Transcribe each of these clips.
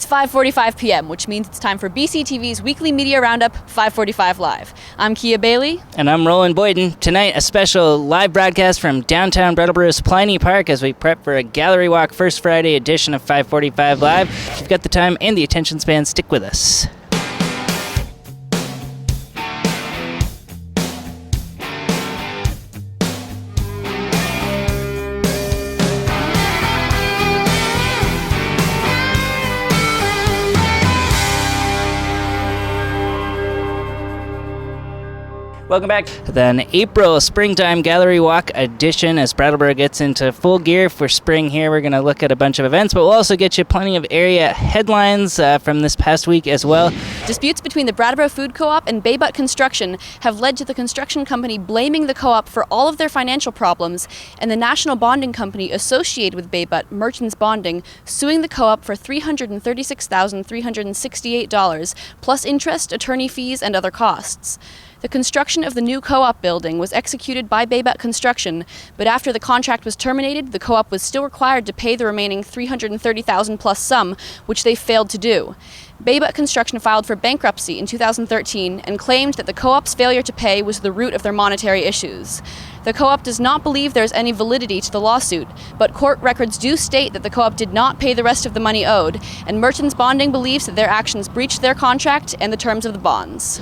It's 5:45 p.m., which means it's time for BCTV's weekly media roundup, 5:45 Live. I'm Kia Bailey. And I'm Roland Boyden. Tonight, a special live broadcast from downtown Brattleboro's Pliny Park as we prep for a gallery walk First Friday edition of 5:45 Live. If you've got the time and the attention span, stick with us. Welcome back to the April Springtime Gallery Walk edition as Brattleboro gets into full gear for spring here. We're going to look at a bunch of events, but we'll also get you plenty of area headlines from this past week as well. Disputes between the Brattleboro Food Co-op and Bay Butt Construction have led to the construction company blaming the co-op for all of their financial problems, and the national bonding company associated with Bay Butt, Merchants Bonding, suing the co-op for $336,368, plus interest, attorney fees, and other costs. The construction of the new co-op building was executed by Bay Butt Construction, but after the contract was terminated, the co-op was still required to pay the remaining $330,000 plus sum, which they failed to do. Bay Butt Construction filed for bankruptcy in 2013 and claimed that the co-op's failure to pay was the root of their monetary issues. The co-op does not believe there is any validity to the lawsuit, but court records do state that the co-op did not pay the rest of the money owed, and Merchants Bonding believes that their actions breached their contract and the terms of the bonds.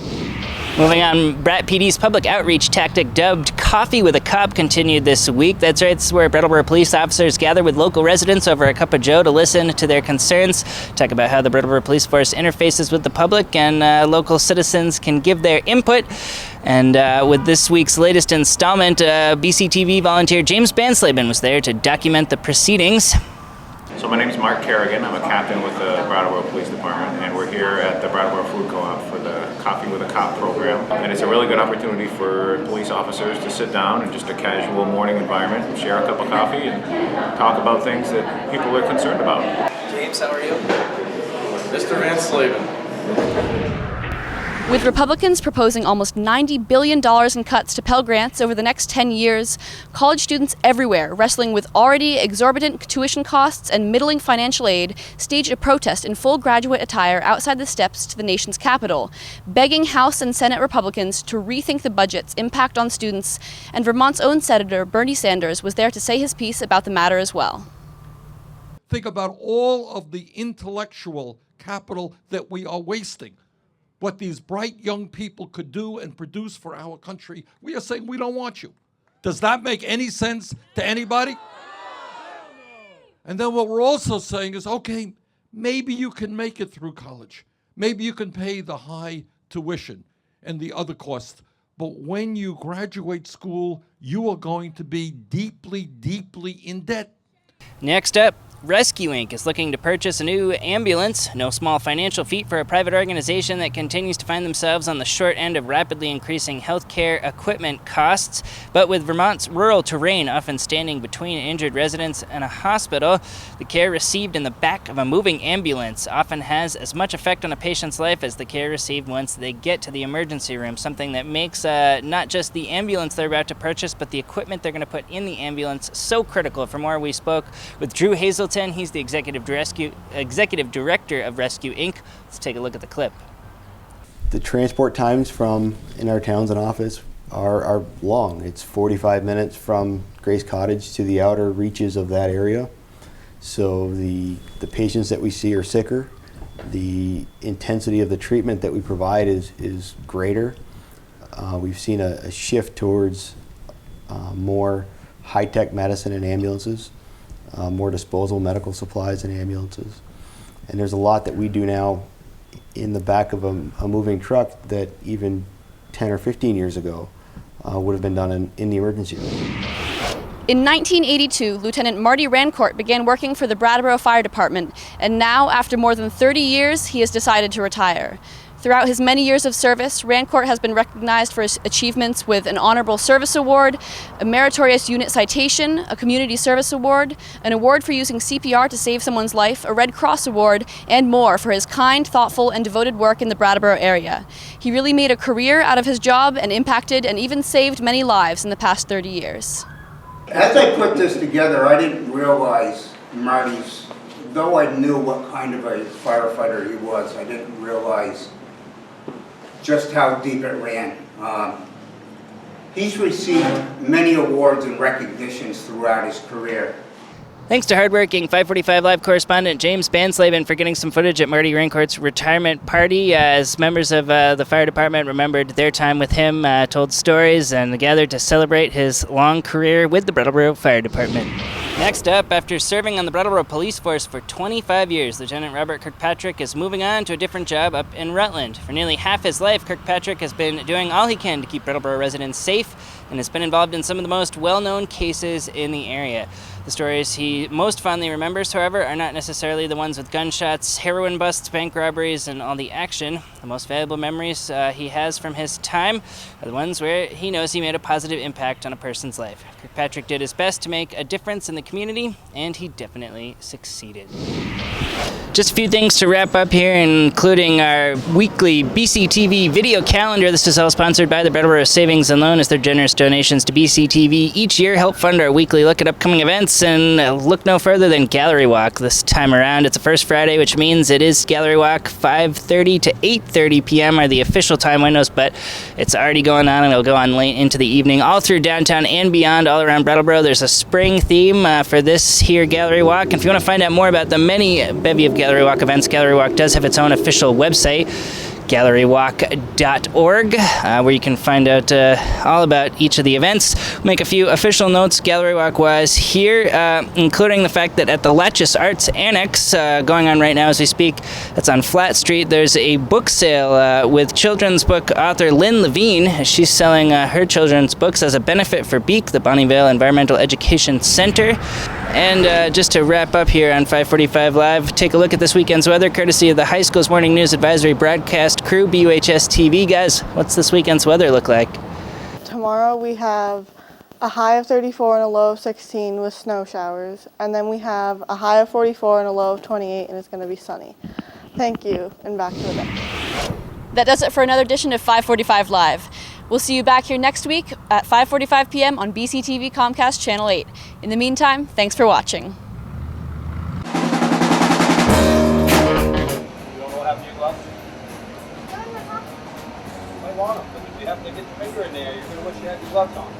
Moving on, Brat PD's public outreach tactic dubbed Coffee with a Cop continued this week. That's right, this is where Brattleboro police officers gather with local residents over a cup of joe to listen to their concerns, talk about how the Brattleboro Police Force interfaces with the public, and local citizens can give their input. And with this week's latest installment, BCTV volunteer James Bansleben was there to document the proceedings. So my name is Mark Kerrigan. I'm a captain with the Brattleboro Police Department, and we're here at the Brattleboro Food Co-op for the Coffee with a Cop program. And it's a really good opportunity for police officers to sit down in just a casual morning environment and share a cup of coffee and talk about things that people are concerned about. James, how are you? Mr. Van Slaven. With Republicans proposing almost $90 billion in cuts to Pell Grants over the next 10 years, college students everywhere wrestling with already exorbitant tuition costs and middling financial aid staged a protest in full graduate attire outside the steps to the nation's capital, begging House and Senate Republicans to rethink the budget's impact on students, and Vermont's own Senator Bernie Sanders was there to say his piece about the matter as well. Think about all of the intellectual capital that we are wasting. What these bright young people could do and produce for our country. We are saying we don't want you. Does that make any sense to anybody? And then what we're also saying is, okay, maybe you can make it through college. Maybe you can pay the high tuition and the other costs. But when you graduate school, you are going to be deeply, deeply in debt. Next up, Rescue Inc. is looking to purchase a new ambulance. No small financial feat for a private organization that continues to find themselves on the short end of rapidly increasing healthcare equipment costs. But with Vermont's rural terrain often standing between injured residents and a hospital, the care received in the back of a moving ambulance often has as much effect on a patient's life as the care received once they get to the emergency room, something that makes not just the ambulance they're about to purchase, but the equipment they're going to put in the ambulance so critical. For more, we spoke with Drew Hazelton. He's the executive director of Rescue Inc. Let's take a look at the clip. The transport times from in our Townsend office are long. It's 45 minutes from Grace Cottage to the outer reaches of that area. So the patients that we see are sicker. The intensity of the treatment that we provide is greater. We've seen a shift towards more high-tech medicine in ambulances. More disposable medical supplies in ambulances. And there's a lot that we do now in the back of a moving truck that even 10 or 15 years ago would have been done in the emergency room. In 1982, Lieutenant Marty Rancourt began working for the Brattleboro Fire Department, and now, after more than 30 years, he has decided to retire. Throughout his many years of service, Rancourt has been recognized for his achievements with an Honorable Service Award, a Meritorious Unit Citation, a Community Service Award, an award for using CPR to save someone's life, a Red Cross Award, and more for his kind, thoughtful, and devoted work in the Brattleboro area. He really made a career out of his job and impacted and even saved many lives in the past 30 years. As I put this together, I didn't realize Marty's though I knew what kind of a firefighter he was, I didn't realize just how deep it ran. He's received many awards and recognitions throughout his career. Thanks to hardworking 545 Live correspondent James Banslaven for getting some footage at Marty Raincourt's retirement party. As members of the fire department remembered their time with him, told stories, and gathered to celebrate his long career with the Brattleboro Fire Department. Next up, after serving on the Brattleboro Police Force for 25 years, Lieutenant Robert Kirkpatrick is moving on to a different job up in Rutland. For nearly half his life, Kirkpatrick has been doing all he can to keep Brattleboro residents safe and has been involved in some of the most well-known cases in the area. The stories he most fondly remembers, however, are not necessarily the ones with gunshots, heroin busts, bank robberies, and all the action. The most valuable memories he has from his time are the ones where he knows he made a positive impact on a person's life. Kirkpatrick did his best to make a difference in the community, and he definitely succeeded. Just a few things to wrap up here, including our weekly BCTV video calendar. This is all sponsored by the Brattleboro Savings and Loan, as their generous donations to BCTV each year help fund our weekly look at upcoming events, and look no further than Gallery Walk this time around. It's a first Friday, which means it is Gallery Walk. 5:30 to 8:30 p.m. are the official time windows, but it's already going on, and it'll go on late into the evening, all through downtown and beyond, all around Brattleboro. There's a spring theme for this here Gallery Walk. And if you want to find out more about the many bevy of Gallery Walk events, Gallery Walk does have its own official website, gallerywalk.org, where you can find out all about each of the events. We'll make a few official notes Gallery Walk-wise here, including the fact that at the Latches Arts Annex, going on right now as we speak, that's on Flat Street, there's a book sale with children's book author Lynn Levine. She's selling her children's books as a benefit for BEAC, the Bonnievale Environmental Education Center. And just to wrap up here on 545 Live, take a look at this weekend's weather, courtesy of the high school's morning news advisory broadcast crew, BUHS TV. Guys, what's this weekend's weather look like? Tomorrow we have a high of 34 and a low of 16 with snow showers. And then we have a high of 44 and a low of 28, and it's going to be sunny. Thank you, and back to the day. That does it for another edition of 545 Live. We'll see you back here next week at 5:45 p.m. on BCTV Comcast Channel 8. In the meantime, thanks for watching. You don't know what happened to your gloves? I want them, but if you happen to get your finger in there, you're going to wish you had your gloves on.